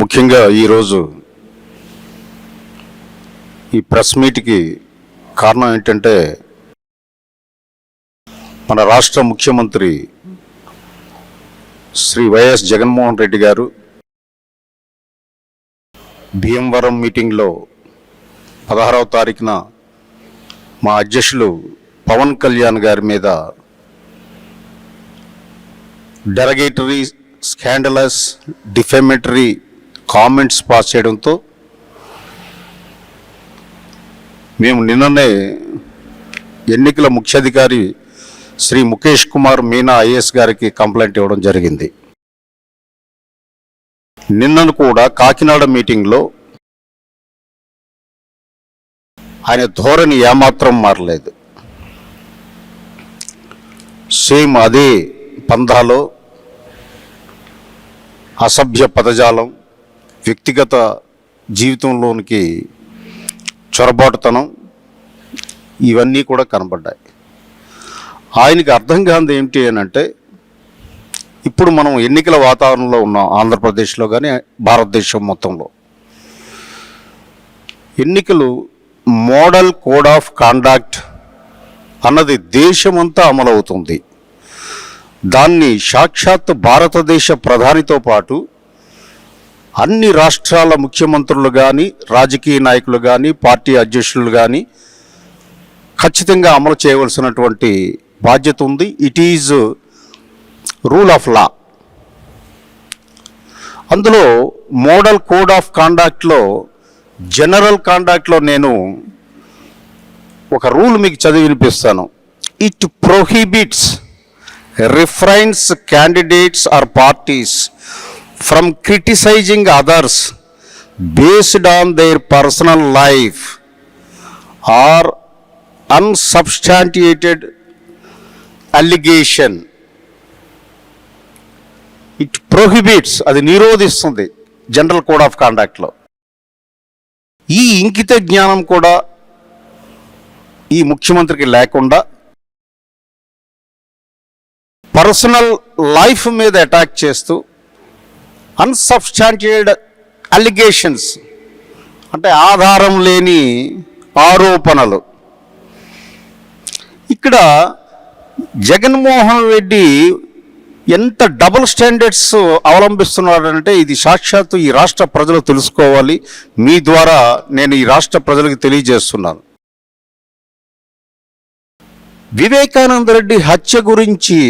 ముఖ్యంగా ఈరోజు ఈ ప్రెస్ మీట్కి కారణం ఏంటంటే మన రాష్ట్ర ముఖ్యమంత్రి శ్రీ వైఎస్ జగన్మోహన్ రెడ్డి గారు భీమవరం మీటింగ్లో 16వ తారీఖున మా అధ్యక్షులు పవన్ కళ్యాణ్ గారి మీద derogatory, scandalous, defamatory comments pass చేయడంతో మేము నిన్ననే ఎన్నికల ముఖ్యాధికారి శ్రీ ముఖేష్ కుమార్ మీనా ఐఏఎస్ గారికి కంప్లైంట్ ఇవ్వడం జరిగింది. నిన్నను కూడా కాకినాడ మీటింగ్లో ఆయన ధోరణి ఏమాత్రం మారలేదు. సేమ్ అదే పందాలో అసభ్య పదజాలం, వ్యక్తిగత జీవితంలోనికి చొరబాటుతనం ఇవన్నీ కూడా కనబడ్డాయి. ఆయనకి అర్థం కానిది ఏమిటి అని అంటే, ఇప్పుడు మనం ఎన్నికల వాతావరణంలో ఉన్నాం. ఆంధ్రప్రదేశ్లో కానీ భారతదేశం మొత్తంలో ఎన్నికలు మోడల్ కోడ్ ఆఫ్ కాండక్ట్ అన్నది దేశమంతా అమలవుతుంది. దాన్ని సాక్షాత్ భారతదేశ ప్రధానితో పాటు అన్ని రాష్ట్రాల ముఖ్యమంత్రులు కానీ, రాజకీయ నాయకులు కానీ, పార్టీ అధ్యక్షులు కానీ ఖచ్చితంగా అమలు చేయవలసినటువంటి బాధ్యత ఉంది. It is rule of law. అందులో మోడల్ కోడ్ ఆఫ్ కాండక్ట్లో, జనరల్ కాండక్ట్లో నేను ఒక రూల్ మీకు చదివి వినిపిస్తాను. It prohibits reference candidates or parties from criticizing others based on their personal life or unsubstantiated allegation. It prohibits, అది నిరోధిస్తుంది జనరల్ కోడ్ ఆఫ్ కాండక్ట్లో. ఈ ఇంకిత జ్ఞానం కూడా ఈ ముఖ్యమంత్రికి లేకుండా పర్సనల్ లైఫ్ మీద అటాక్ చేస్తూ అన్సబ్స్టాంటియేటెడ్ అలిగేషన్స్ అంటే ఆధారం లేని ఆరోపణలు. ఇక్కడ జగన్మోహన్ రెడ్డి ఎంత డబుల్ స్టాండర్డ్స్ అవలంబిస్తున్నాడంటే ఇది సాక్షాత్తు ఈ రాష్ట్ర ప్రజలు తెలుసుకోవాలి. మీ ద్వారా నేను ఈ రాష్ట్ర ప్రజలకు తెలియజేస్తున్నాను. వివేకానంద రెడ్డి హత్య గురించి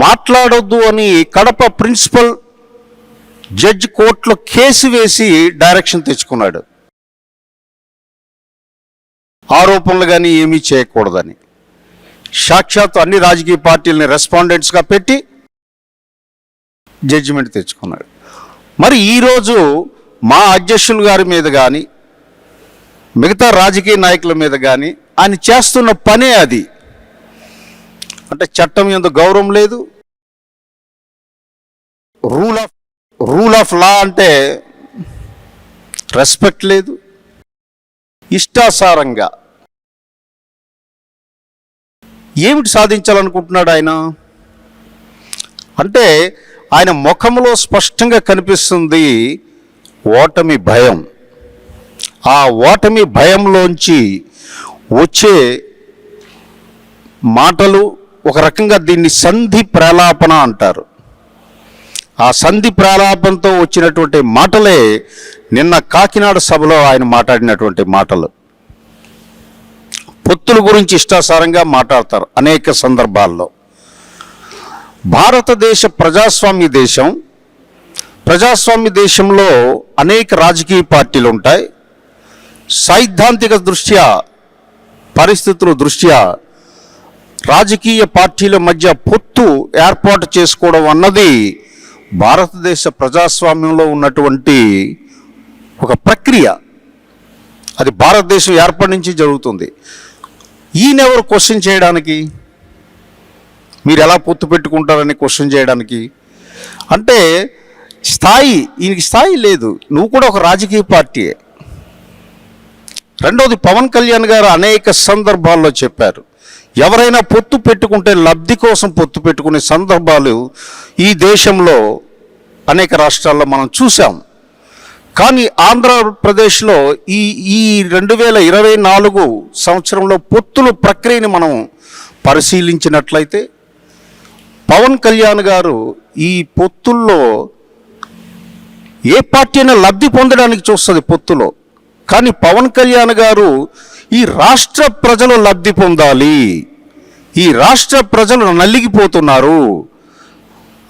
మాట్లాడొద్దు అని కడప ప్రిన్సిపల్ జడ్జి కోర్టులో కేసు వేసి డైరెక్షన్ తెచ్చుకున్నాడు. ఆరోపణలు కానీ ఏమీ చేయకూడదని సాక్షాత్తు అన్ని రాజకీయ పార్టీలని రెస్పాండెంట్స్గా పెట్టి జడ్జిమెంట్ తెచ్చుకున్నాడు. మరి ఈరోజు మా అధ్యక్షులు గారి మీద కానీ, మిగతా రాజకీయ నాయకుల మీద కానీ ఆయన చేస్తున్న పనే అది. అంటే చట్టం యందు గౌరవం లేదు, రూల్ ఆఫ్ లా అంటే రెస్పెక్ట్ లేదు. ఇష్టాసారంగా ఏమిటి సాధించాలనుకుంటున్నాడు ఆయన అంటే, ఆయన ముఖంలో స్పష్టంగా కనిపిస్తుంది ఓటమి భయం. ఆ ఓటమి భయంలోంచి వచ్చే మాటలు ఒక రకంగా దీన్ని సంధి ప్రలాపన అంటారు. ఆ సంధి ప్రలాపంతో వచ్చినటువంటి మాటలే నిన్న కాకినాడ సభలో ఆయన మాట్లాడినటువంటి మాటలు. పొత్తుల గురించి ఇష్టాసారంగా మాట్లాడతారు అనేక సందర్భాల్లో. భారతదేశ ప్రజాస్వామ్య దేశం. ప్రజాస్వామ్య దేశంలో అనేక రాజకీయ పార్టీలు ఉంటాయి. సైద్ధాంతిక దృష్ట్యా, పరిస్థితుల దృష్ట్యా రాజకీయ పార్టీల మధ్య పొత్తు ఏర్పాటు చేసుకోవడం అన్నది భారతదేశ ప్రజాస్వామ్యంలో ఉన్నటువంటి ఒక ప్రక్రియ. అది భారతదేశం ఏర్పడి నుంచి జరుగుతుంది. ఈయనెవరు క్వశ్చన్ చేయడానికి? మీరు ఎలా పొత్తు పెట్టుకుంటారని క్వశ్చన్ చేయడానికి? అంటే ఈయనకి స్థాయి లేదు. నువ్వు కూడా ఒక రాజకీయ పార్టీయే. రెండవది, పవన్ కళ్యాణ్ గారు అనేక సందర్భాల్లో చెప్పారు, ఎవరైనా పొత్తు పెట్టుకుంటే లబ్ధి కోసం పొత్తు పెట్టుకునే సందర్భాలు ఈ దేశంలో అనేక రాష్ట్రాల్లో మనం చూసాం. కానీ ఆంధ్రప్రదేశ్లో ఈ ఈ 2024 సంవత్సరంలో పొత్తుల ప్రక్రియని మనం పరిశీలించినట్లయితే పవన్ కళ్యాణ్ గారు ఈ పొత్తుల్లో ఏ పార్టీ అయినా లబ్ధి పొందడానికి చూస్తుంది పొత్తులో. కానీ పవన్ కళ్యాణ్ గారు ఈ రాష్ట్ర ప్రజలు లబ్ధి పొందాలి, ఈ రాష్ట్ర ప్రజలు నలిగిపోతున్నారు,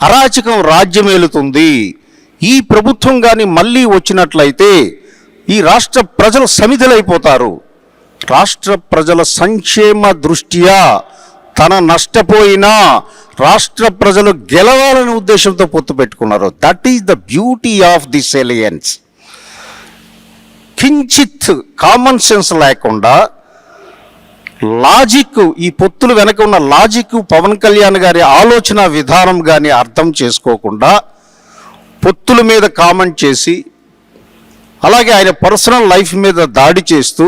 అరాచకం రాజ్యమేలుతుంది, ఈ ప్రభుత్వం కానీ మళ్ళీ వచ్చినట్లయితే ఈ రాష్ట్ర ప్రజలు సమిధులైపోతారు, రాష్ట్ర ప్రజల సంక్షేమ దృష్ట్యా తన నష్టపోయినా రాష్ట్ర ప్రజలు గెలవాలనే ఉద్దేశంతో పొత్తు పెట్టుకున్నారు. That is the beauty of this alliance. కించిత్ కామన్ సెన్స్ లేకుండా లాజిక్, ఈ పొత్తులు వెనక ఉన్న లాజిక్, పవన్ కళ్యాణ్ గారి ఆలోచన విధానం కానీ అర్థం చేసుకోకుండా పొత్తుల మీద కామెంట్ చేసి, అలాగే ఆయన పర్సనల్ లైఫ్ మీద దాడి చేస్తూ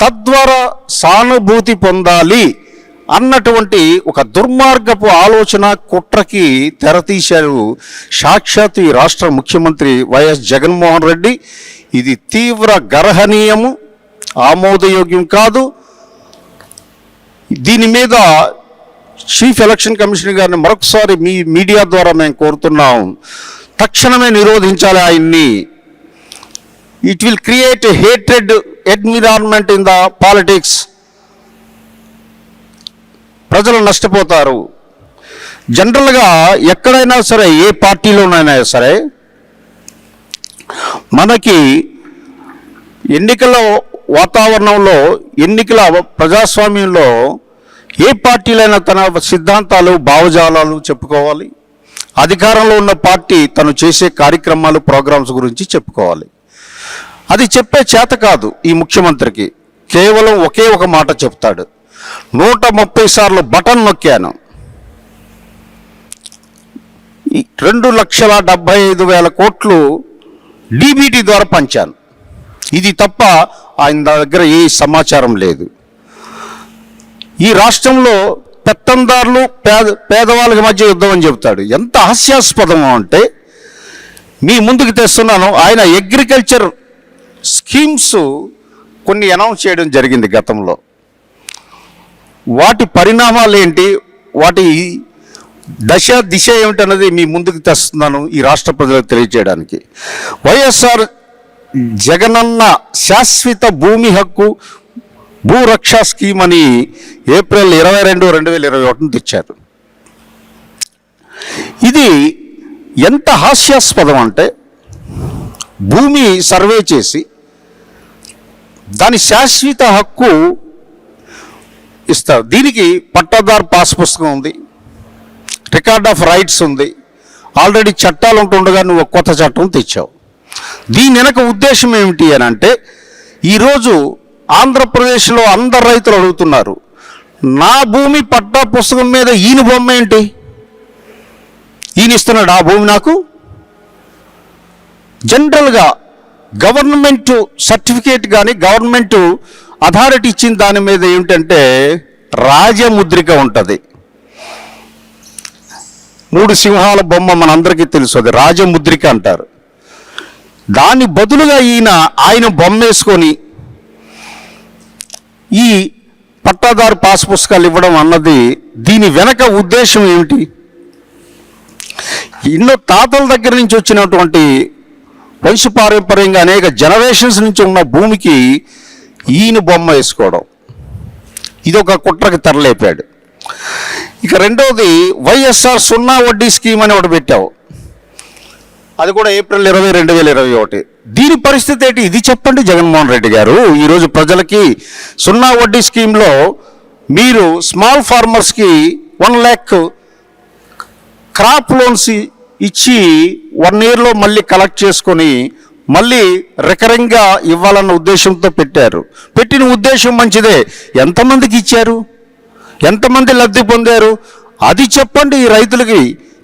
తద్వారా సానుభూతి పొందాలి అన్నటువంటి ఒక దుర్మార్గపు ఆలోచన కుట్రకి తెరతీశారు సాక్షాత్ ఈ రాష్ట్ర ముఖ్యమంత్రి వైఎస్ జగన్మోహన్ రెడ్డి. ఇది తీవ్ర గర్హనీయము, ఆమోదయోగ్యం కాదు. దీని మీద చీఫ్ ఎలక్షన్ కమిషనర్ గారిని మరొకసారి మీ మీడియా ద్వారా మేము కోరుతున్నాం, తక్షణమే నిరోధించాలి ఆయన్ని. It will create a hatred environment in the politics. ప్రజలు నష్టపోతారు. జనరల్గా ఎక్కడైనా సరే, ఏ పార్టీలోనైనా సరే, మనకి ఎన్నికల వాతావరణంలో, ఎన్నికల ప్రజాస్వామ్యంలో ఏ పార్టీలైనా తన సిద్ధాంతాలు, భావజాలాలు చెప్పుకోవాలి. అధికారంలో ఉన్న పార్టీ తను చేసే కార్యక్రమాలు, ప్రోగ్రామ్స్ గురించి చెప్పుకోవాలి. అది చెప్పే చేత కాదు ఈ ముఖ్యమంత్రికి. కేవలం ఒకే ఒక మాట చెప్తాడు, 130 సార్లు బటన్ నొక్కాను, 2,75,000 కోట్లు డీబీటీ ద్వారా పంచాను. ఇది తప్ప ఆయన దగ్గర ఏ సమాచారం లేదు. ఈ రాష్ట్రంలో పెత్తందారులు, పేదవాళ్ళకి మధ్య యుద్ధం అని చెబుతాడు. ఎంత హాస్యాస్పదం అంటే, మీ ముందుకు తెస్తున్నాను, ఆయన అగ్రికల్చర్ స్కీమ్స్ కొన్ని అనౌన్స్ చేయడం జరిగింది గతంలో. వాటి పరిణామాలు ఏంటి, వాటి దిశ ఏమిటన్నది మీ ముందుకు తెస్తున్నాను ఈ రాష్ట్ర ప్రజలకు తెలియజేయడానికి. వైఎస్ఆర్ జగనన్న శాశ్వత భూమి హక్కు భూరక్షా స్కీమ్ అని ఏప్రిల్ 22, 2021 తెచ్చారు. ఇది ఎంత హాస్యాస్పదం అంటే, భూమి సర్వే చేసి దాని శాశ్వత హక్కు ఇస్తారు. దీనికి పట్టాదారు పాస్ పుస్తకం ఉంది, రికార్డ్ ఆఫ్ రైట్స్ ఉంది, ఆల్రెడీ చట్టాలు ఉంటుండగా నువ్వు కొత్త చట్టం తెచ్చావు. దీని వెనక ఉద్దేశం ఏమిటి అని అంటే, ఈరోజు ఆంధ్రప్రదేశ్లో అందరు రైతులు అడుగుతున్నారు, నా భూమి పట్టా పుస్తకం మీద ఈయన బొమ్మ ఏంటి, ఈయన ఇస్తున్నాడు ఆ భూమి నాకు. జనరల్గా గవర్నమెంట్ సర్టిఫికేట్ కానీ గవర్నమెంట్ అథారిటీ ఇచ్చిన దాని మీద ఏమిటంటే రాజముద్రిక ఉంటుంది. 3 సింహాల బొమ్మ మనందరికీ తెలుసు, అది రాజముద్రిక అంటారు. దాని బదులుగా ఆయన బొమ్మ వేసుకొని ఈ పట్టాదారు పాస్ పుస్తకాలు ఇవ్వడం అన్నది, దీని వెనక ఉద్దేశం ఏమిటి? ఎన్నో తాతల దగ్గర నుంచి వచ్చినటువంటి వంశ పారంపర్యంగా అనేక జనరేషన్స్ నుంచి ఉన్న భూమికి ఈయన బొమ్మ వేసుకోవడం, ఇది ఒక కుట్రకి తెరలేపాడు. ఇక రెండవది, వైఎస్ఆర్ 0 వడ్డీ స్కీమ్ అని ఒకటి పెట్టావు, అది కూడా ఏప్రిల్ 20, 2021. దీని పరిస్థితి ఏంటి, ఇది చెప్పండి జగన్మోహన్ రెడ్డి గారు. ఈరోజు ప్రజలకి 0 వడ్డీ స్కీమ్లో మీరు స్మాల్ ఫార్మర్స్కి 1 lakh క్రాప్ లోన్స్ ఇచ్చి 1 yearలో మళ్ళీ కలెక్ట్ చేసుకొని మళ్ళీ రికరింగ్గా ఇవ్వాలన్న ఉద్దేశంతో పెట్టారు. పెట్టిన ఉద్దేశం మంచిదే. ఎంతమందికి ఇచ్చారు, ఎంతమంది లబ్ధి పొందారు, అది చెప్పండి ఈ రైతులకి.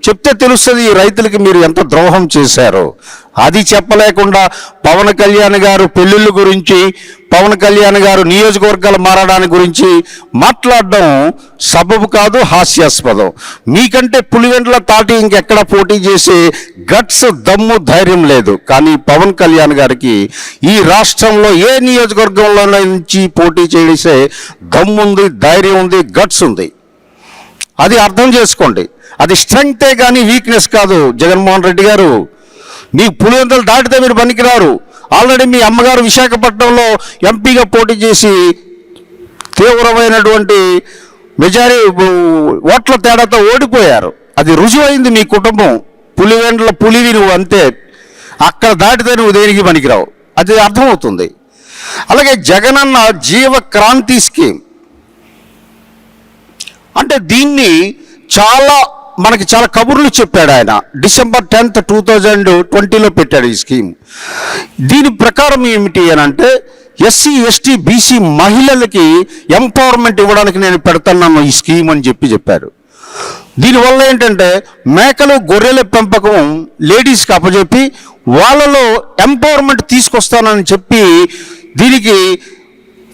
చెప్తే తెలుస్తుంది ఈ రైతులకి మీరు ఎంత ద్రోహం చేశారో. అది చెప్పలేకుండా పవన్ కళ్యాణ్ గారు పెళ్ళిళ్ళ గురించి, పవన్ కళ్యాణ్ గారు నియోజకవర్గాలు మారడానికి గురించి మాట్లాడడం సబబు కాదు, హాస్యాస్పదం. మీకంటే పులివెందుల తాటి ఇంకెక్కడ పోటీ చేసే గట్స్, దమ్ము, ధైర్యం లేదు. కానీ పవన్ కళ్యాణ్ గారికి ఈ రాష్ట్రంలో ఏ నియోజకవర్గంలో నుంచి పోటీ చేసే దమ్ముంది, ధైర్యం ఉంది, గట్స్ ఉంది. అది అర్థం చేసుకోండి. అది స్ట్రెంగ్తే కానీ వీక్నెస్ కాదు. జగన్మోహన్ రెడ్డి గారు, మీ పులివెందులు దాటితే మీరు పనికిరారు. ఆల్రెడీ మీ అమ్మగారు విశాఖపట్నంలో ఎంపీగా పోటీ చేసి తీవ్రమైనటువంటి ఓట్ల తేడాతో ఓడిపోయారు. అది రుజువైంది. మీ కుటుంబం పులివెందుల పులివి నువ్వు, అంతే. అక్కడ దాటితే నువ్వు దేనికి పనికిరావు. అది అర్థమవుతుంది. అలాగే జగనన్న జీవ క్రాంతి స్కీమ్ అంటే దీన్ని మనకి చాలా కబుర్లు చెప్పాడు ఆయన. December 10th, 2020లో పెట్టాడు ఈ స్కీమ్. దీని ప్రకారం ఏమిటి అని అంటే ఎస్సీ, ఎస్టీ, బీసీ మహిళలకి ఎంపవర్మెంట్ ఇవ్వడానికి నేను పెడతాను ఈ స్కీమ్ అని చెప్పారు. దీనివల్ల ఏంటంటే మేకలు, గొర్రెల పెంపకం లేడీస్కి అప్పచెప్పి వాళ్ళలో ఎంపవర్మెంట్ తీసుకొస్తానని చెప్పి దీనికి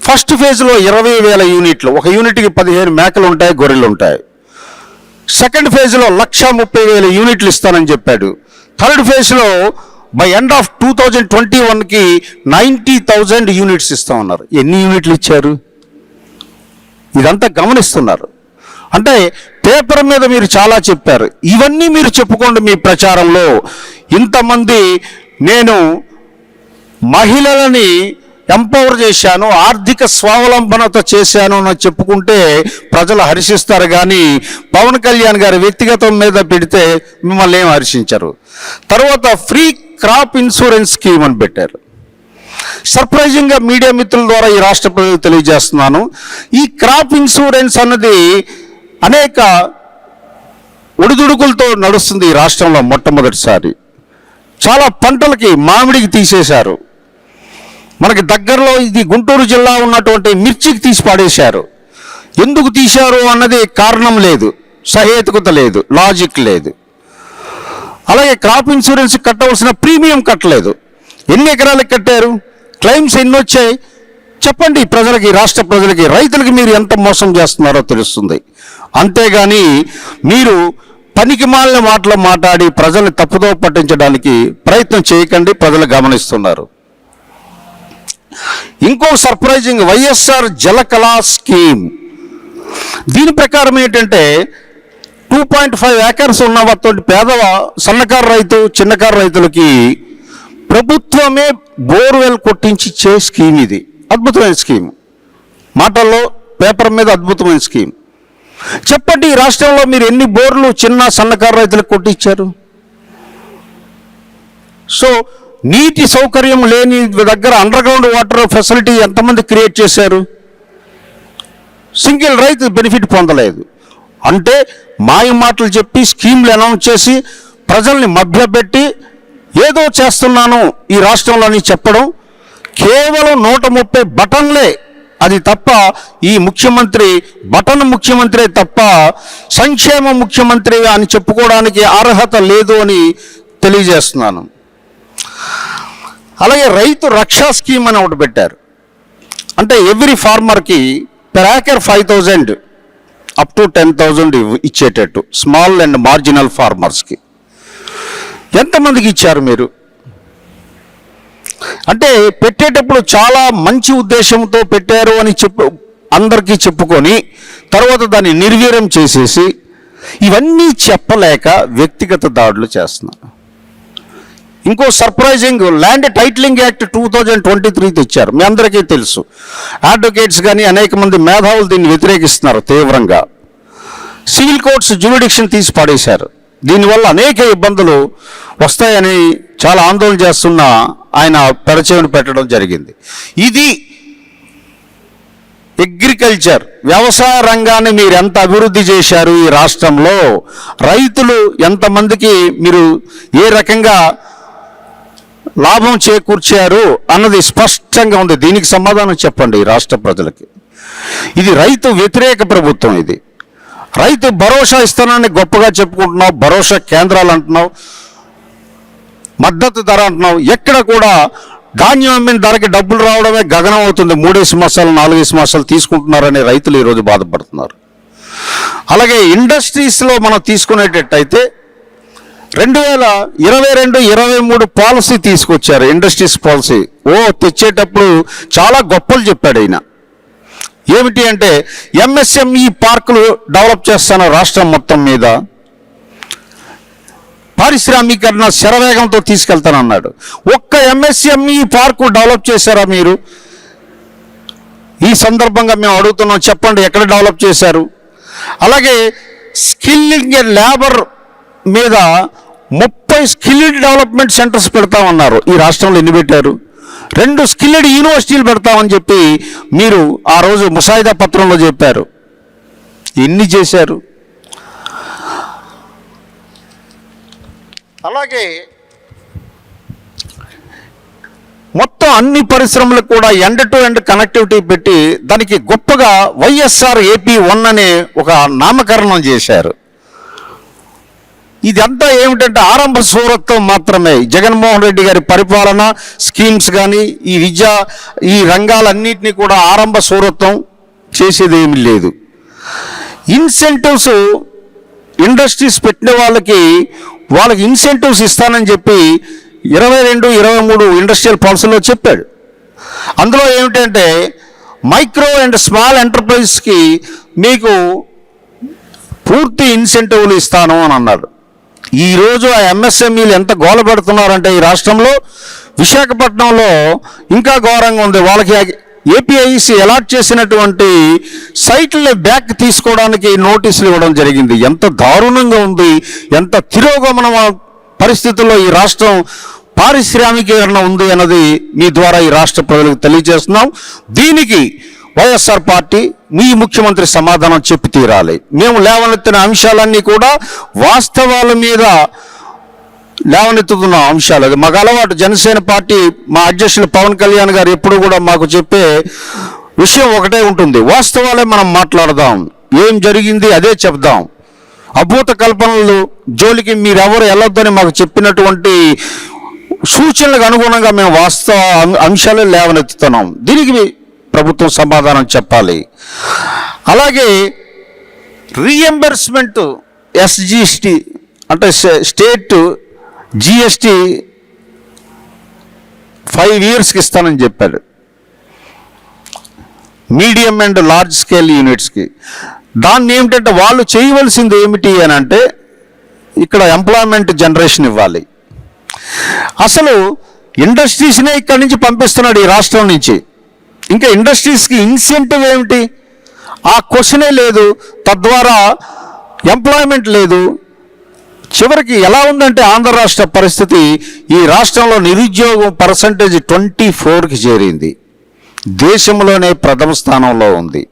ఫస్ట్ ఫేజ్లో 20,000 యూనిట్లు, ఒక యూనిట్కి 15 మేకలు ఉంటాయి, గొర్రెలు ఉంటాయి. సెకండ్ ఫేజ్లో 130,000 యూనిట్లు ఇస్తానని చెప్పాడు. థర్డ్ ఫేజ్లో బై ఎండ్ ఆఫ్ 2021కి 90,000 యూనిట్స్ ఇస్తామన్నారు. ఎన్ని యూనిట్లు ఇచ్చారు? ఇదంతా గమనిస్తున్నారు. అంటే పేపర్ మీద మీరు చాలా చెప్పారు. ఇవన్నీ మీరు చెప్పుకోండి మీ ప్రచారంలో. ఇంతమంది నేను మహిళలని ఎంపవర్ చేశాను, ఆర్థిక స్వావలంబనత చేశాను అని చెప్పుకుంటే ప్రజలు హర్షిస్తారు. కానీ పవన్ కళ్యాణ్ గారి వ్యక్తిగతం మీద పెడితే మిమ్మల్ని ఏం హర్షించరు. తర్వాత ఫ్రీ క్రాప్ ఇన్సూరెన్స్ స్కీమ్ అని పెట్టారు. సర్ప్రైజింగ్గా మీడియా మిత్రుల ద్వారా ఈ రాష్ట్ర ప్రజలకు తెలియజేస్తున్నాను. ఈ క్రాప్ ఇన్సూరెన్స్ అన్నది అనేక ఒడిదుడుకులతో నడుస్తుంది ఈ రాష్ట్రంలో. మొట్టమొదటిసారి చాలా పంటలకి, మామిడికి తీసేశారు. మనకి దగ్గరలో ఇది గుంటూరు జిల్లా ఉన్నటువంటి మిర్చికి తీసి పాడేశారు. ఎందుకు తీశారు అన్నది కారణం లేదు, సహేతుకత లేదు, లాజిక్ లేదు. అలాగే క్రాప్ ఇన్సూరెన్స్ కట్టవలసిన ప్రీమియం కట్టలేదు. ఎన్ని ఎకరాలకు కట్టారు? క్లెయిమ్స్ ఎన్ని వచ్చాయి? చెప్పండి ప్రజలకి, రాష్ట్ర ప్రజలకి, రైతులకి మీరు ఎంత మోసం చేస్తున్నారో తెలుస్తుంది. అంతేగాని మీరు పనికి మాలిన మాటలు మాట్లాడి ప్రజల్ని తప్పుదో పట్టించడానికి ప్రయత్నం చేయకండి. ప్రజలు గమనిస్తున్నారు. ఇంకో సర్ప్రైజింగ్ వైఎస్ఆర్ జలకళా స్కీమ్. దీని ప్రకారం ఏంటంటే 2.5 acres ఉన్నటువంటి పేద సన్నకారు రైతు, చిన్నకారు రైతులకి ప్రభుత్వమే బోర్వెల్ కొట్టించి స్కీమ్. ఇది అద్భుతమైన స్కీమ్. మాటల్లో, పేపర్ మీద అద్భుతమైన స్కీమ్. చెప్పండి, ఈ రాష్ట్రంలో మీరు ఎన్ని బోర్లు చిన్న సన్నకారు రైతులకు కొట్టించారు? సో నీటి సౌకర్యం లేని దగ్గర అండర్ గ్రౌండ్ వాటర్ ఫెసిలిటీ ఎంతమంది క్రియేట్ చేశారు? సింగిల్ రైతు బెనిఫిట్ పొందలేదు. అంటే మాయ మాటలు చెప్పి స్కీమ్లు అనౌన్స్ చేసి ప్రజల్ని మభ్యపెట్టి ఏదో చేస్తున్నాను ఈ రాష్ట్రంలోని చెప్పడం కేవలం 130 బటన్లే. అది తప్ప ఈ ముఖ్యమంత్రి బటన్ ముఖ్యమంత్రి తప్ప సంక్షేమ ముఖ్యమంత్రి అని చెప్పుకోవడానికి అర్హత లేదు అని తెలియజేస్తున్నాను. అలాగే రైతు రక్షా స్కీమ్ అని ఒకటి పెట్టారు. అంటే ఎవ్రీ ఫార్మర్కి పెర్ ఏకర్ 5,000 అప్ టు 10,000 ఇచ్చేటట్టు స్మాల్ అండ్ మార్జినల్ ఫార్మర్స్కి. ఎంతమందికి ఇచ్చారు మీరు? అంటే పెట్టేటప్పుడు చాలా మంచి ఉద్దేశంతో పెట్టారు అని అందరికీ చెప్పుకొని తర్వాత దాన్ని నిర్వీర్యం చేసేసి ఇవన్నీ చెప్పలేక వ్యక్తిగత దాడులు చేస్తున్నారు. ఇంకో సర్ప్రైజింగ్ ల్యాండ్ టైటిలింగ్ యాక్ట్ 2023 తెచ్చారు. మీ అందరికీ తెలుసు. అడ్వకేట్స్ కానీ అనేక మంది మేధావులు దీన్ని వ్యతిరేకిస్తున్నారు తీవ్రంగా. సివిల్ కోర్ట్స్ జ్యూరిడిక్షన్ తీసి పడేశారు. దీనివల్ల అనేక ఇబ్బందులు వస్తాయని చాలా ఆందోళన చేస్తున్న ఆయన పెడచెవిని పెట్టడం జరిగింది. ఇది అగ్రికల్చర్, వ్యవసాయ రంగాన్ని మీరు ఎంత అభివృద్ధి చేశారు ఈ రాష్ట్రంలో, రైతులు ఎంతమందికి మీరు ఏ రకంగా లాభం చేకూర్చారు అన్నది స్పష్టంగా ఉంది. దీనికి సమాధానం చెప్పండి రాష్ట్ర ప్రజలకి. ఇది రైతు వ్యతిరేక ప్రభుత్వం. ఇది రైతు భరోసా ఇస్తానని గొప్పగా చెప్పుకుంటున్నావు, భరోసా కేంద్రాలు అంటున్నావు, మద్దతు ధర అంటున్నావు. ఎక్కడ కూడా ధాన్యం అమ్మిన ధరకి డబ్బులు రావడమే గగనం అవుతుంది. 3 మాసాలు 4 మాసాలు తీసుకుంటున్నారని రైతులు ఈరోజు బాధపడుతున్నారు. అలాగే ఇండస్ట్రీస్లో మనం తీసుకునేటట్టయితే 2022-23 పాలసీ తీసుకొచ్చారు, ఇండస్ట్రీస్ పాలసీ. తెచ్చేటప్పుడు చాలా గొప్పలు చెప్పాడు ఆయన. ఏమిటి అంటే ఎంఎస్ఎంఈ పార్కులు డెవలప్ చేస్తాను రాష్ట్రం మొత్తం మీద, పారిశ్రామీకరణ శరవేగంతో తీసుకెళ్తానన్నాడు. ఒక్క ఎంఎస్ఎంఈ పార్కు డెవలప్ చేశారా మీరు? ఈ సందర్భంగా మేము అడుగుతున్నాం, చెప్పండి ఎక్కడ డెవలప్ చేశారు? అలాగే స్కిల్లింగ్ లేబర్ మీద 30 స్కిల్డ్ డెవలప్మెంట్ సెంటర్స్ పెడతామన్నారు. ఈ రాష్ట్రంలో ఎన్ని పెట్టారు? 2 స్కిల్డ్ యూనివర్సిటీలు పెడతామని చెప్పి మీరు ఆ రోజు ముసాయిదా పత్రంలో చెప్పారు. ఎన్ని చేశారు? అలాగే మొత్తం అన్ని పరిశ్రమలకు కూడా ఎండ్ టు ఎండ్ కనెక్టివిటీ పెట్టి దానికి గొప్పగా వైఎస్ఆర్ ఏపీ 1 అనే ఒక నామకరణం చేశారు. ఇదంతా ఏమిటంటే ఆరంభ సూరత్వం మాత్రమే. జగన్మోహన్ రెడ్డి గారి పరిపాలన, స్కీమ్స్ కానీ ఈ రంగాలన్నింటినీ కూడా ఆరంభ సూరత్వం చేసేది ఏమీ లేదు. ఇన్సెంటివ్స్ ఇండస్ట్రీస్ పెట్టిన వాళ్ళకి ఇన్సెంటివ్స్ ఇస్తానని చెప్పి 22-23 ఇండస్ట్రియల్ పాలసీలో చెప్పాడు. అందులో ఏమిటంటే మైక్రో అండ్ స్మాల్ ఎంటర్ప్రైజ్కి మీకు పూర్తి ఇన్సెంటివ్లు ఇస్తాను అని అన్నాడు. ఈరోజు ఆ ఎంఎస్ఎంఈలు ఎంత గోల పెడుతున్నారంటే ఈ రాష్ట్రంలో, విశాఖపట్నంలో ఇంకా ఘోరంగా ఉంది. వాళ్ళకి ఏపీఐసి అలాట్ చేసినటువంటి సైట్లని బ్యాక్ తీసుకోవడానికి నోటీసులు ఇవ్వడం జరిగింది. ఎంత దారుణంగా ఉంది, ఎంత తిరోగమన పరిస్థితుల్లో ఈ రాష్ట్రం పారిశ్రామికీకరణ ఉంది అన్నది మీ ద్వారా ఈ రాష్ట్ర ప్రజలకు తెలియజేస్తున్నాం. దీనికి వైఎస్ఆర్ పార్టీ, మీ ముఖ్యమంత్రి సమాధానం చెప్పి తీరాలి. మేము లేవనెత్తిన అంశాలన్నీ కూడా వాస్తవాల మీద లేవనెత్తుతున్న అంశాలు. అది మాకు అలవాటు. జనసేన పార్టీ మా అధ్యక్షులు పవన్ కళ్యాణ్ గారు ఎప్పుడు కూడా మాకు చెప్పే విషయం ఒకటే ఉంటుంది, వాస్తవాలే మనం మాట్లాడదాం, ఏం జరిగింది అదే చెప్దాం, అభూత కల్పనలు జోలికి మీరెవరు వెళ్ళొద్దని మాకు చెప్పినటువంటి సూచనలకు అనుగుణంగా మేము వాస్తవ అంశాలే లేవనెత్తుతున్నాం. దీనికి ప్రభుత్వం సమాధానం చెప్పాలి. అలాగే రీఎంబర్స్మెంట్ ఎస్జిఎస్టి అంటే స్టేట్ జిఎస్టి 5 yearsకి ఇస్తానని చెప్పాడు, మీడియం అండ్ లార్జ్ స్కేల్ యూనిట్స్కి. దాన్ని ఏమిటంటే వాళ్ళు చేయవలసింది ఏమిటి అని అంటే ఇక్కడ ఎంప్లాయ్మెంట్ జనరేషన్ ఇవ్వాలి. అసలు ఇండస్ట్రీస్నే ఇక్కడి నుంచి పంపిస్తున్నాడు ఈ రాష్ట్రం నుంచి. ఇంకా ఇండస్ట్రీస్కి ఇన్సెంటివ్ ఏమిటి? ఆ క్వశ్చనే లేదు. తద్వారా ఎంప్లాయ్మెంట్ లేదు. చివరికి ఎలా ఉందంటే ఆంధ్ర రాష్ట్ర పరిస్థితి, ఈ రాష్ట్రంలో నిరుద్యోగం పర్సంటేజ్ 24కి చేరింది, దేశంలోనే ప్రథమ స్థానంలో ఉంది.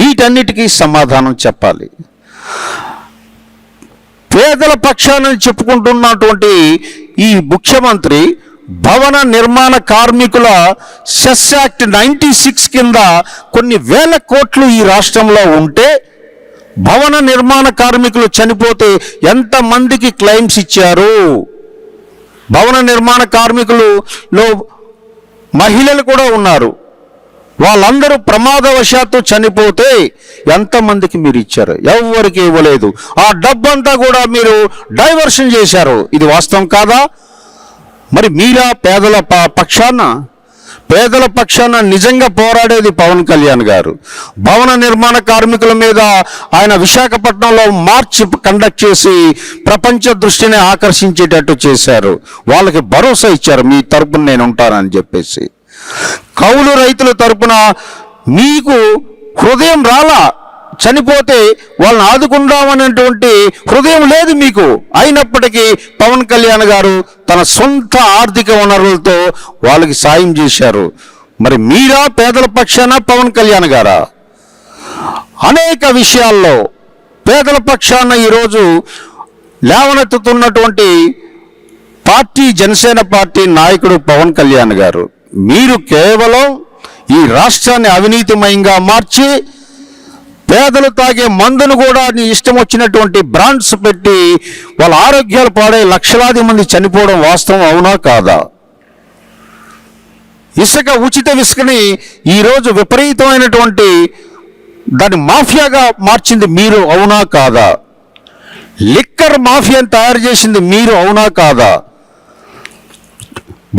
వీటన్నిటికీ సమాధానం చెప్పాలి. పేదల పక్షాన్ని చెప్పుకుంటున్నటువంటి ఈ ముఖ్యమంత్రి భవన నిర్మాణ కార్మికుల సెస్ యాక్ట్ 96 కింద కొన్ని వేల కోట్లు ఈ రాష్ట్రంలో ఉంటే, భవన నిర్మాణ కార్మికులు చనిపోతే ఎంతమందికి క్లెయిమ్స్ ఇచ్చారు? భవన నిర్మాణ కార్మికులలో మహిళలు కూడా ఉన్నారు. వాళ్ళందరూ ప్రమాదవశాత్తు చనిపోతే ఎంతమందికి మీరు ఇచ్చారు? ఎవరికి ఇవ్వలేదు. ఆ డబ్బంతా కూడా మీరు డైవర్షన్ చేశారు. ఇది వాస్తవం కాదా? మరి మీరా పేదల పక్షాన నిజంగా పోరాడేది పవన్ కళ్యాణ్ గారు. భవన నిర్మాణ కార్మికుల మీద ఆయన విశాఖపట్నంలో మార్చ్ కండక్ట్ చేసి ప్రపంచ దృష్టిని ఆకర్షించేటట్టు చేశారు. వాళ్ళకి భరోసా ఇచ్చారు, మీ తరపున నేను ఉంటానని చెప్పేసి. కౌలు రైతుల తరపున మీకు హృదయం రాలా, చనిపోతే వాళ్ళని ఆదుకుందామనేటువంటి హృదయం లేదు మీకు. అయినప్పటికీ పవన్ కళ్యాణ్ గారు తన సొంత ఆర్థిక వనరులతో వాళ్ళకి సాయం చేశారు. మరి మీరా పేదల పక్షాన పవన్ కళ్యాణ్ గారా? అనేక విషయాల్లో పేదల పక్షాన ఈరోజు లేవనెత్తుతున్నటువంటి పార్టీ జనసేన పార్టీ నాయకుడు పవన్ కళ్యాణ్ గారు. మీరు కేవలం ఈ రాష్ట్రాన్ని అవినీతిమయంగా మార్చి పేదలు తాగే మందును కూడా నీ ఇష్టం వచ్చినటువంటి బ్రాండ్స్ పెట్టి వాళ్ళ ఆరోగ్యాలు పాడే లక్షలాది మంది చనిపోవడం వాస్తవం అవునా కాదా? ఉచిత ఇసుకని ఈరోజు విపరీతమైనటువంటి దాన్ని మాఫియాగా మార్చింది మీరు, అవునా కాదా? లిక్కర్ మాఫియాని తయారు చేసింది మీరు, అవునా కాదా?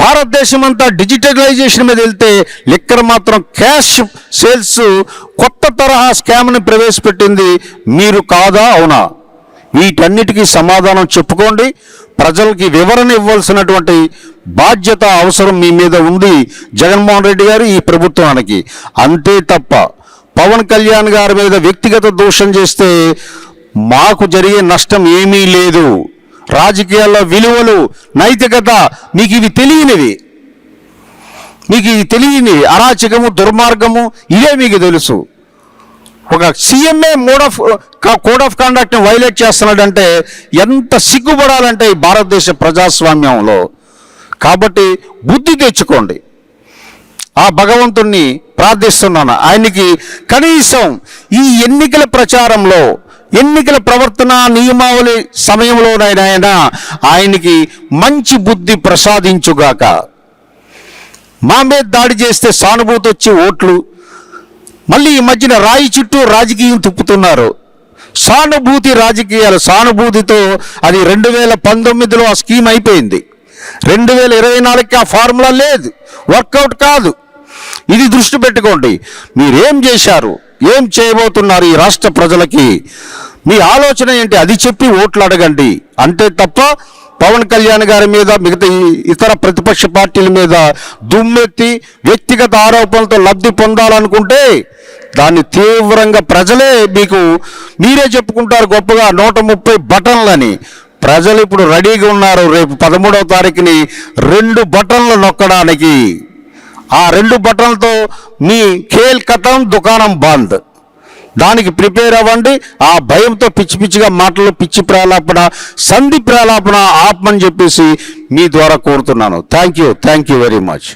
భారతదేశం అంతా డిజిటలైజేషన్ మీద వెళ్తే లిక్కర్ మాత్రం క్యాష్ సేల్స్ కొత్త తరహా స్కామ్ని ప్రవేశపెట్టింది మీరు, కాదా అవునా? వీటన్నిటికీ సమాధానం చెప్పుకోండి. ప్రజలకి వివరణ ఇవ్వాల్సినటువంటి బాధ్యత అవసరం మీ మీద ఉంది జగన్మోహన్ రెడ్డి గారు, ఈ ప్రభుత్వానికి. అంతే తప్ప పవన్ కళ్యాణ్ గారి మీద వ్యక్తిగత దోషం చేస్తే మాకు జరిగే నష్టం ఏమీ లేదు. రాజకీయాల్లో విలువలు, నైతికత మీకు ఇవి తెలియనివి, అరాచకము, దుర్మార్గము ఇవే మీకు తెలుసు. ఒక సీఎంఏ కోడ్ ఆఫ్ కండక్ట్ని వైలేట్ చేస్తున్నాడంటే ఎంత సిగ్గుపడాలంటే ఈ భారతదేశ ప్రజాస్వామ్యంలో. కాబట్టి బుద్ధి తెచ్చుకోండి. ఆ భగవంతుణ్ణి ప్రార్థిస్తున్నాను, ఆయనకి కనీసం ఈ ఎన్నికల ప్రచారంలో, ఎన్నికల ప్రవర్తన నియమావళి సమయంలోనైనా ఆయనకి మంచి బుద్ధి ప్రసాదించుగాక. మా మీద దాడి చేస్తే సానుభూతి వచ్చి ఓట్లు, మళ్ళీ ఈ మధ్యన రాయి చుట్టూ రాజకీయం తిప్పుతున్నారు. సానుభూతి రాజకీయాలు, సానుభూతితో అది 2019లో ఆ స్కీమ్ అయిపోయింది. 2024కి ఆ ఫార్ములా లేదు, వర్కౌట్ కాదు. ఇది దృష్టి పెట్టుకోండి. మీరేం చేశారు, ఏం చేయబోతున్నారు ఈ రాష్ట్ర ప్రజలకి, మీ ఆలోచన ఏంటి అది చెప్పి ఓట్లు అడగండి. అంతే తప్ప పవన్ కళ్యాణ్ గారి మీద, మిగతా ఇతర ప్రతిపక్ష పార్టీల మీద దుమ్మెత్తి వ్యక్తిగత ఆరోపణలతో లబ్ధి పొందాలనుకుంటే దాన్ని తీవ్రంగా ప్రజలే మీరే చెప్పుకుంటారు గొప్పగా 130 బటన్లని. ప్రజలు ఇప్పుడు రెడీగా ఉన్నారు రేపు 13వ తారీఖుని 2 బటన్లు నొక్కడానికి. ఆ 2 బటన్లతో మీ ఖేల్ ఖతం, దుకాణం బంద్. దానికి ప్రిపేర్ అవ్వండి. ఆ భయంతో పిచ్చి పిచ్చిగా మాటలు, పిచ్చి ప్రాలాపన, సంధి ప్రాలాపన ఆపమని చెప్పేసి మీ ద్వారా కోరుతున్నాను. Thank you very much.